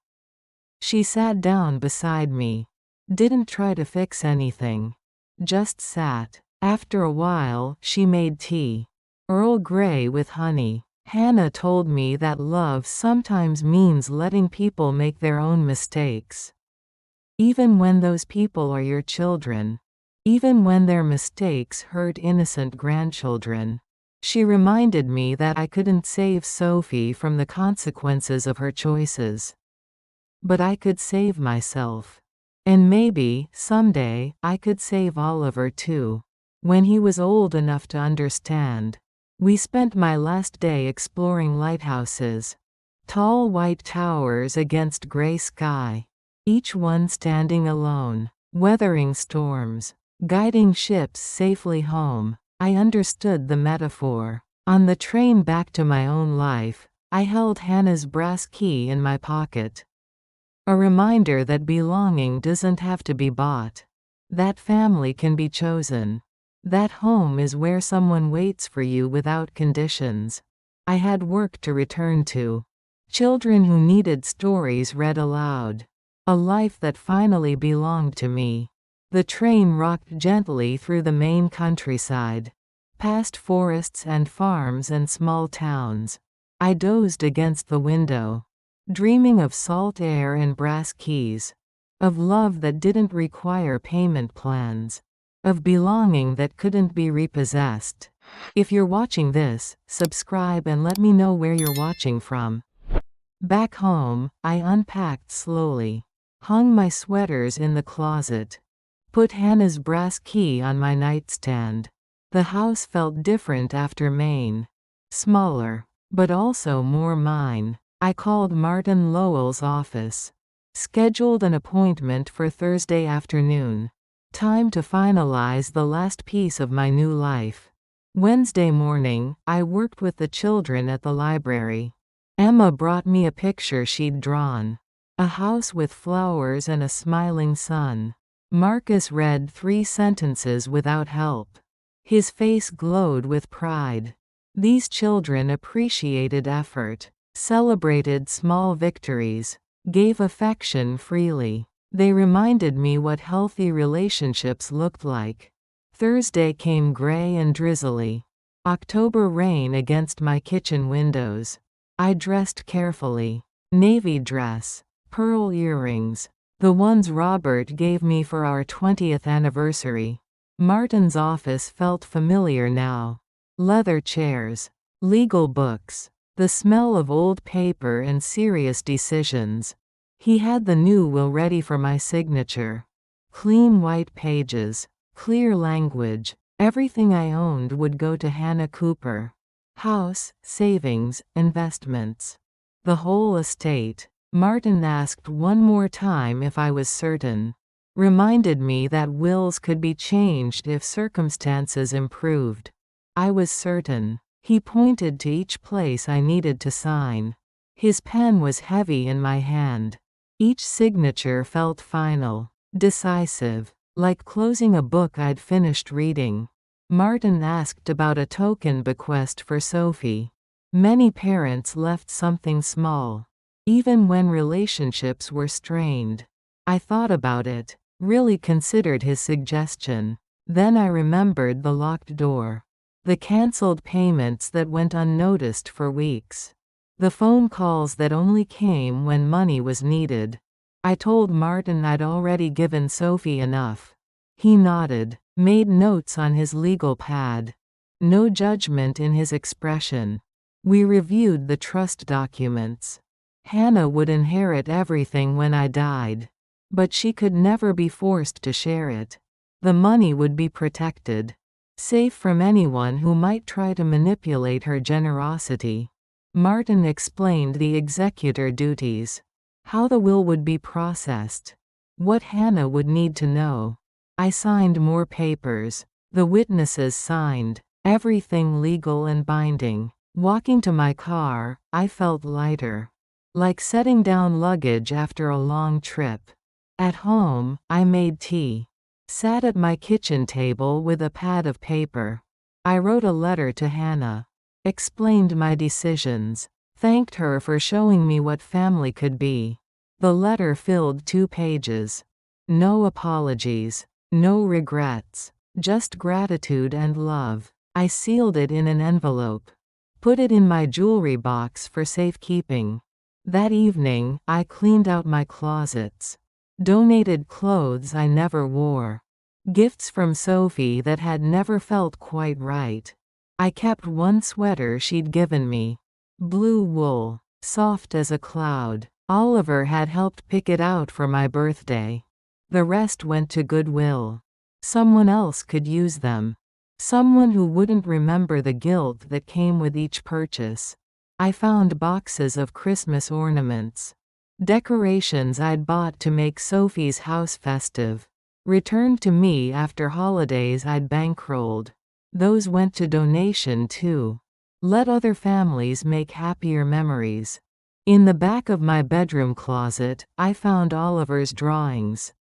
S1: She sat down beside me. Didn't try to fix anything. Just sat. After a while, she made tea. Earl Grey with honey. Hannah told me that love sometimes means letting people make their own mistakes. Even when those people are your children. Even when their mistakes hurt innocent grandchildren. She reminded me that I couldn't save Sophie from the consequences of her choices. But I could save myself. And maybe, someday, I could save Oliver too. When he was old enough to understand. We spent my last day exploring lighthouses. Tall white towers against gray sky. Each one standing alone, weathering storms, guiding ships safely home. I understood the metaphor. On the train back to my own life, I held Hannah's brass key in my pocket. A reminder that belonging doesn't have to be bought. That family can be chosen. That home is where someone waits for you without conditions. I had work to return to. Children who needed stories read aloud. A life that finally belonged to me. The train rocked gently through the Maine countryside. Past forests and farms and small towns. I dozed against the window. Dreaming of salt air and brass keys. Of love that didn't require payment plans. Of belonging that couldn't be repossessed. If you're watching this, subscribe and let me know where you're watching from. Back home, I unpacked slowly. Hung my sweaters in the closet. Put Hannah's brass key on my nightstand. The house felt different after Maine. Smaller, but also more mine. I called Martin Lowell's office. Scheduled an appointment for Thursday afternoon. Time to finalize the last piece of my new life. Wednesday morning, I worked with the children at the library. Emma brought me a picture she'd drawn. A house with flowers and a smiling sun. Marcus read 3 sentences without help. His face glowed with pride. These children appreciated effort, celebrated small victories, gave affection freely. They reminded me what healthy relationships looked like. Thursday came gray and drizzly. October rain against my kitchen windows. I dressed carefully. Navy dress, pearl earrings. The ones Robert gave me for our 20th anniversary. Martin's office felt familiar now. Leather chairs. Legal books. The smell of old paper and serious decisions. He had the new will ready for my signature. Clean white pages. Clear language. Everything I owned would go to Hannah Cooper. House, savings, investments. The whole estate. Martin asked one more time if I was certain. Reminded me that wills could be changed if circumstances improved. I was certain. He pointed to each place I needed to sign. His pen was heavy in my hand. Each signature felt final, decisive, like closing a book I'd finished reading. Martin asked about a token bequest for Sophie. Many parents left something small. Even when relationships were strained. I thought about it, really considered his suggestion. Then I remembered the locked door. The cancelled payments that went unnoticed for weeks. The phone calls that only came when money was needed. I told Martin I'd already given Sophie enough. He nodded, made notes on his legal pad. No judgment in his expression. We reviewed the trust documents. Hannah would inherit everything when I died. But she could never be forced to share it. The money would be protected. Safe from anyone who might try to manipulate her generosity. Martin explained the executor duties. How the will would be processed. What Hannah would need to know. I signed more papers. The witnesses signed. Everything legal and binding. Walking to my car, I felt lighter. Like setting down luggage after a long trip. At home, I made tea. Sat at my kitchen table with a pad of paper. I wrote a letter to Hannah. Explained my decisions. Thanked her for showing me what family could be. The letter filled 2 pages. No apologies. No regrets. Just gratitude and love. I sealed it in an envelope. Put it in my jewelry box for safekeeping. That evening, I cleaned out my closets. Donated clothes I never wore. Gifts from Sophie that had never felt quite right. I kept one sweater she'd given me. Blue wool, soft as a cloud. Oliver had helped pick it out for my birthday. The rest went to Goodwill. Someone else could use them. Someone who wouldn't remember the guilt that came with each purchase. I found boxes of Christmas ornaments. Decorations I'd bought to make Sophie's house festive. Returned to me after holidays I'd bankrolled. Those went to donation too. Let other families make happier memories. In the back of my bedroom closet, I found Oliver's drawings.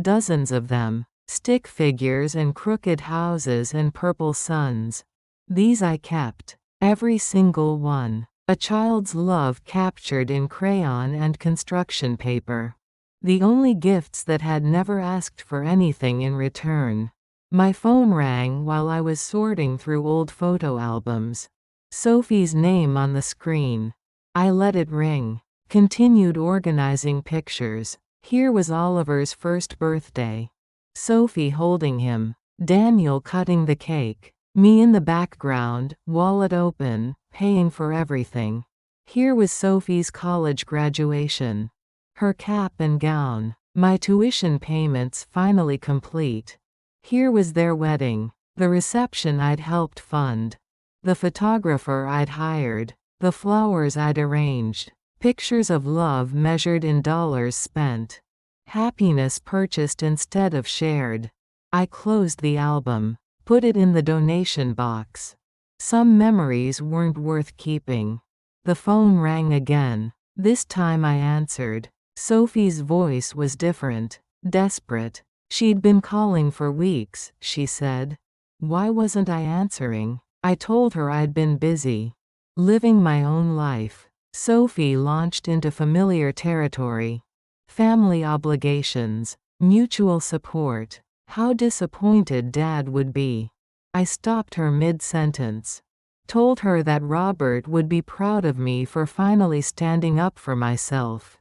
S1: Dozens of them. Stick figures and crooked houses and purple suns. These I kept. Every single one. A child's love captured in crayon and construction paper. The only gifts that had never asked for anything in return. My phone rang while I was sorting through old photo albums. Sophie's name on the screen. I let it ring. Continued organizing pictures. Here was Oliver's first birthday. Sophie holding him. Daniel cutting the cake. Me in the background, wallet open, paying for everything. Here was Sophie's college graduation. Her cap and gown. My tuition payments finally complete. Here was their wedding. The reception I'd helped fund. The photographer I'd hired. The flowers I'd arranged. Pictures of love measured in dollars spent. Happiness purchased instead of shared. I closed the album. Put it in the donation box. Some memories weren't worth keeping. The phone rang again. This time I answered. Sophie's voice was different. Desperate. She'd been calling for weeks, she said. Why wasn't I answering? I told her I'd been busy. Living my own life. Sophie launched into familiar territory. Family obligations. Mutual support. How disappointed Dad would be. I stopped her mid-sentence. Told her that Robert would be proud of me for finally standing up for myself.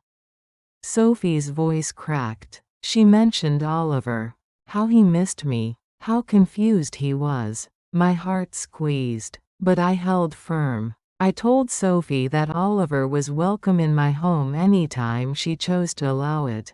S1: Sophie's voice cracked. She mentioned Oliver. How he missed me. How confused he was. My heart squeezed. But I held firm. I told Sophie that Oliver was welcome in my home anytime she chose to allow it.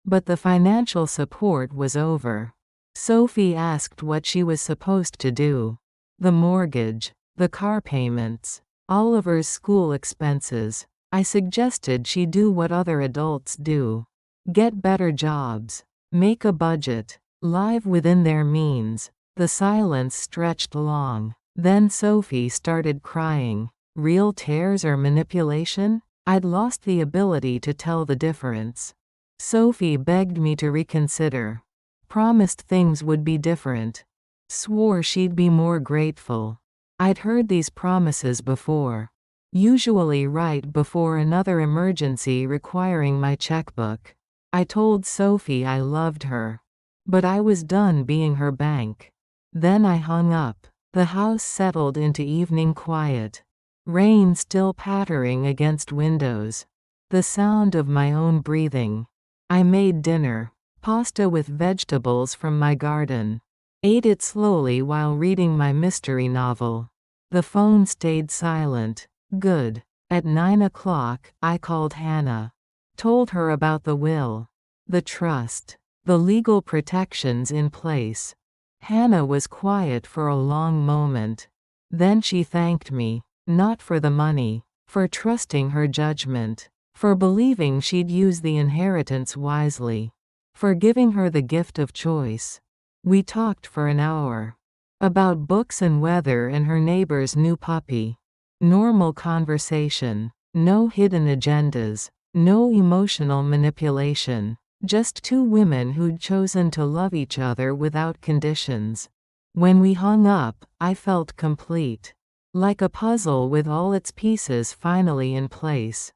S1: But the financial support was over. Sophie asked what she was supposed to do. The mortgage, the car payments, Oliver's school expenses. I suggested she do what other adults do. Get better jobs. Make a budget. Live within their means. The silence stretched long. Then Sophie started crying. Real tears or manipulation? I'd lost the ability to tell the difference. Sophie begged me to reconsider. Promised things would be different. Swore she'd be more grateful. I'd heard these promises before. Usually right before another emergency requiring my checkbook. I told Sophie I loved her. But I was done being her bank. Then I hung up. The house settled into evening quiet. Rain still pattering against windows. The sound of my own breathing. I made dinner. Pasta with vegetables from my garden. Ate it slowly while reading my mystery novel. The phone stayed silent. Good. At 9 o'clock, I called Hannah. Told her about the will. The trust. The legal protections in place. Hannah was quiet for a long moment. Then she thanked me. Not for the money. For trusting her judgment. For believing she'd use the inheritance wisely. For giving her the gift of choice. We talked for an hour. About books and weather and her neighbor's new puppy. Normal conversation. No hidden agendas. No emotional manipulation. Just two women who'd chosen to love each other without conditions. When we hung up, I felt complete. Like a puzzle with all its pieces finally in place.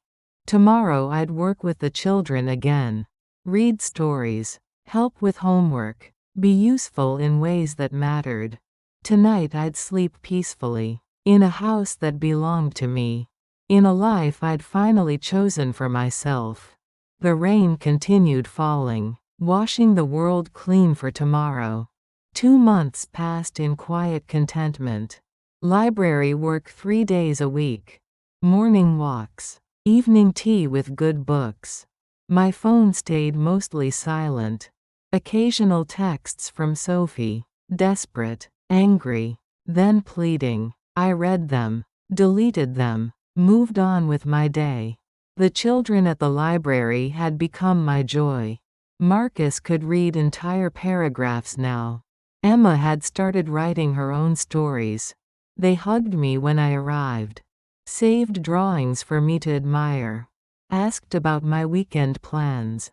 S1: Tomorrow I'd work with the children again. Read stories. Help with homework. Be useful in ways that mattered. Tonight I'd sleep peacefully. In a house that belonged to me. In a life I'd finally chosen for myself. The rain continued falling, washing the world clean for tomorrow. 2 months passed in quiet contentment. Library work 3 days a week. Morning walks. Evening tea with good books. My phone stayed mostly silent. Occasional texts from Sophie. Desperate, angry, then pleading. I read them, deleted them, moved on with my day. The children at the library had become my joy. Marcus could read entire paragraphs now. Emma had started writing her own stories. They hugged me when I arrived. Saved drawings for me to admire. Asked about my weekend plans.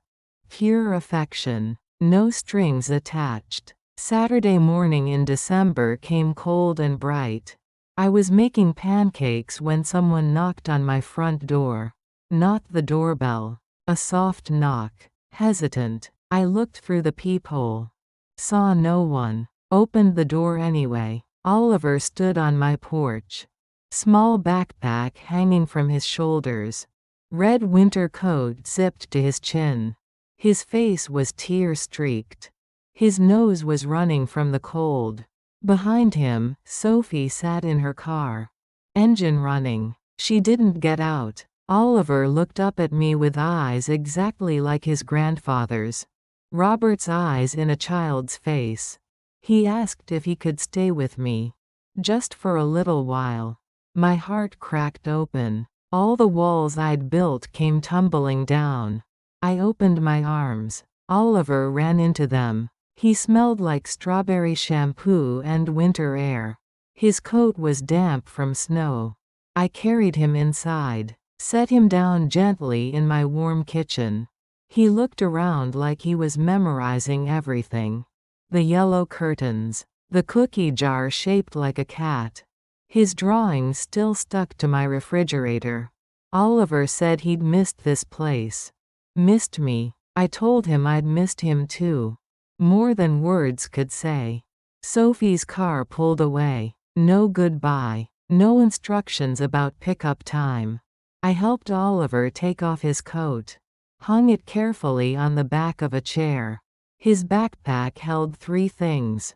S1: Pure affection. No strings attached. Saturday morning in December came cold and bright. I was making pancakes when someone knocked on my front door. Not the doorbell. A soft knock. Hesitant. I looked through the peephole. Saw no one. Opened the door anyway. Oliver stood on my porch. Small backpack hanging from his shoulders. Red winter coat zipped to his chin. His face was tear-streaked. His nose was running from the cold. Behind him, Sophie sat in her car. Engine running. She didn't get out. Oliver looked up at me with eyes exactly like his grandfather's. Robert's eyes in a child's face. He asked if he could stay with me. Just for a little while. My heart cracked open. All the walls I'd built came tumbling down. I opened my arms. Oliver ran into them. He smelled like strawberry shampoo and winter air. His coat was damp from snow. I carried him inside. Set him down gently in my warm kitchen. He looked around like he was memorizing everything. The yellow curtains. The cookie jar shaped like a cat. His drawings still stuck to my refrigerator. Oliver said he'd missed this place. Missed me. I told him I'd missed him too. More than words could say. Sophie's car pulled away. No goodbye. No instructions about pickup time. I helped Oliver take off his coat. Hung it carefully on the back of a chair. His backpack held 3 things.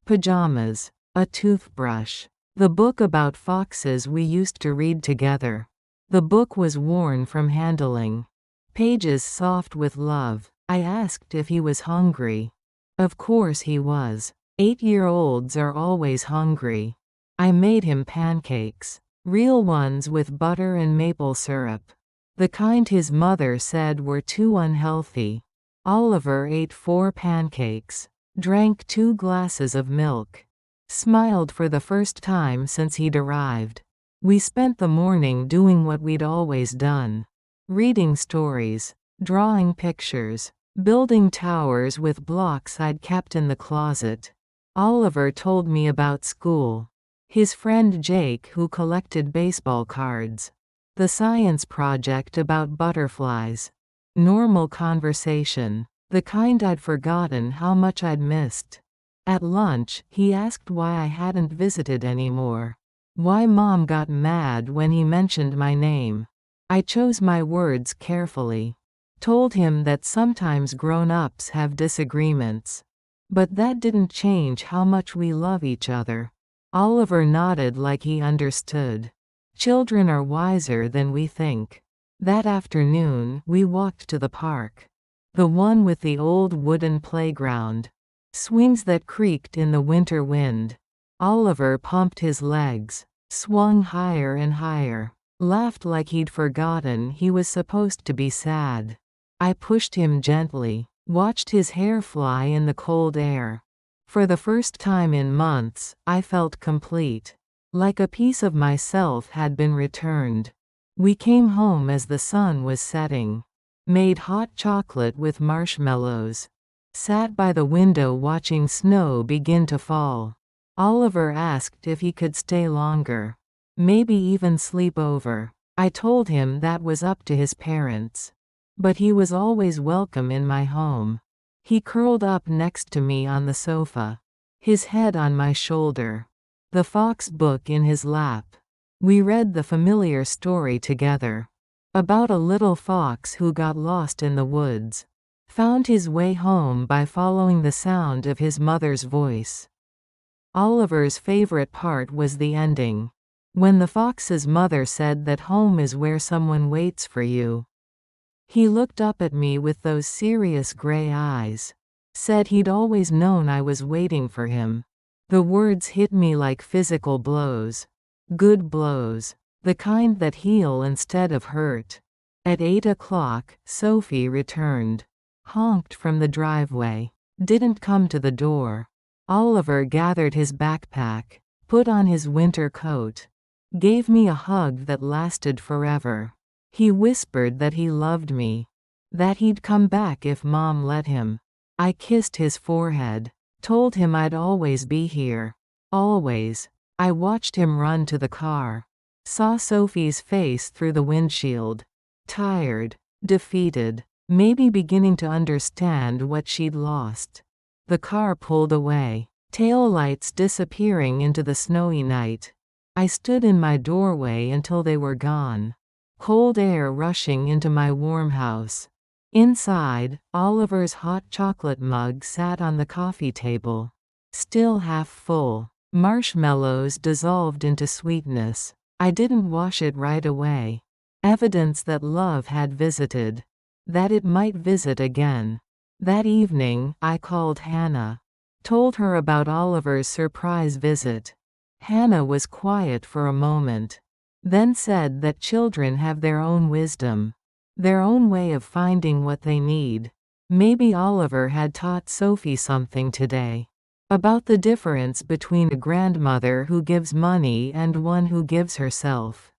S1: Pajamas. A toothbrush. The book about foxes we used to read together. The book was worn from handling. Pages soft with love. I asked if he was hungry. Of course he was. 8-year-olds are always hungry. I made him pancakes. Real ones with butter and maple syrup. The kind his mother said were too unhealthy. Oliver ate 4 pancakes. Drank 2 glasses of milk. Smiled for the first time since he'd arrived. We spent the morning doing what we'd always done. Reading stories. Drawing pictures. Building towers with blocks I'd kept in the closet. Oliver told me about school. His friend Jake who collected baseball cards. The science project about butterflies. Normal conversation. The kind I'd forgotten how much I'd missed. At lunch, he asked why I hadn't visited anymore. Why Mom got mad when he mentioned my name. I chose my words carefully. Told him that sometimes grown-ups have disagreements. But that didn't change how much we love each other. Oliver nodded like he understood. Children are wiser than we think. That afternoon, we walked to the park. The one with the old wooden playground. Swings that creaked in the winter wind. Oliver pumped his legs. Swung higher and higher. Laughed like he'd forgotten he was supposed to be sad. I pushed him gently. Watched his hair fly in the cold air. For the first time in months, I felt complete. Like a piece of myself had been returned. We came home as the sun was setting. Made hot chocolate with marshmallows. Sat by the window watching snow begin to fall. Oliver asked if he could stay longer. Maybe even sleep over. I told him that was up to his parents. But he was always welcome in my home. He curled up next to me on the sofa. His head on my shoulder. The Fox book in his lap. We read the familiar story together. About a little fox who got lost in the woods. Found his way home by following the sound of his mother's voice. Oliver's favorite part was the ending. When the fox's mother said that home is where someone waits for you. He looked up at me with those serious gray eyes. Said he'd always known I was waiting for him. The words hit me like physical blows. Good blows. The kind that heal instead of hurt. At 8 o'clock, Sophie returned. Honked from the driveway. Didn't come to the door. Oliver gathered his backpack. Put on his winter coat. Gave me a hug that lasted forever. He whispered that he loved me. That he'd come back if Mom let him. I kissed his forehead. Told him I'd always be here. Always. I watched him run to the car. Saw Sophie's face through the windshield. Tired. Defeated. Maybe beginning to understand what she'd lost. The car pulled away. Taillights disappearing into the snowy night. I stood in my doorway until they were gone. Cold air rushing into my warm house. Inside, Oliver's hot chocolate mug sat on the coffee table. Still half full. Marshmallows dissolved into sweetness. I didn't wash it right away. Evidence that love had visited. That it might visit again. That evening, I called Hannah. Told her about Oliver's surprise visit. Hannah was quiet for a moment. Then said that children have their own wisdom. Their own way of finding what they need. Maybe Oliver had taught Sophie something today. About the difference between a grandmother who gives money and one who gives herself.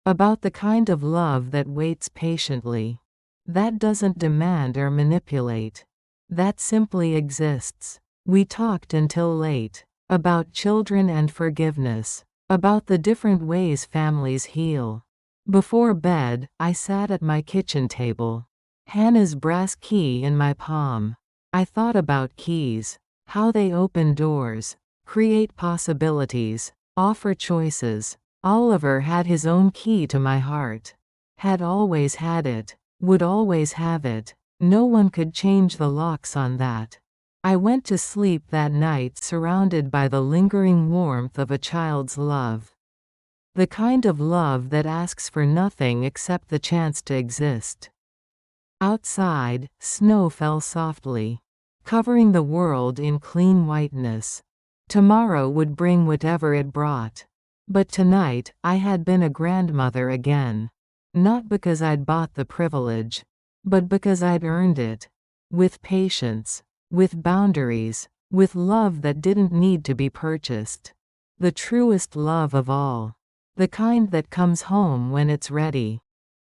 S1: About the kind of love that waits patiently. That doesn't demand or manipulate. That simply exists. We talked until late. About children and forgiveness. About the different ways families heal. Before bed, I sat at my kitchen table. Hannah's brass key in my palm. I thought about keys. How they open doors. Create possibilities. Offer choices. Oliver had his own key to my heart. Had always had it. Would always have it. No one could change the locks on that. I went to sleep that night surrounded by the lingering warmth of a child's love. The kind of love that asks for nothing except the chance to exist. Outside, snow fell softly, covering the world in clean whiteness. Tomorrow would bring whatever it brought. But tonight, I had been a grandmother again. Not because I'd bought the privilege, but because I'd earned it. With patience. With boundaries. With love that didn't need to be purchased. The truest love of all. The kind that comes home when it's ready.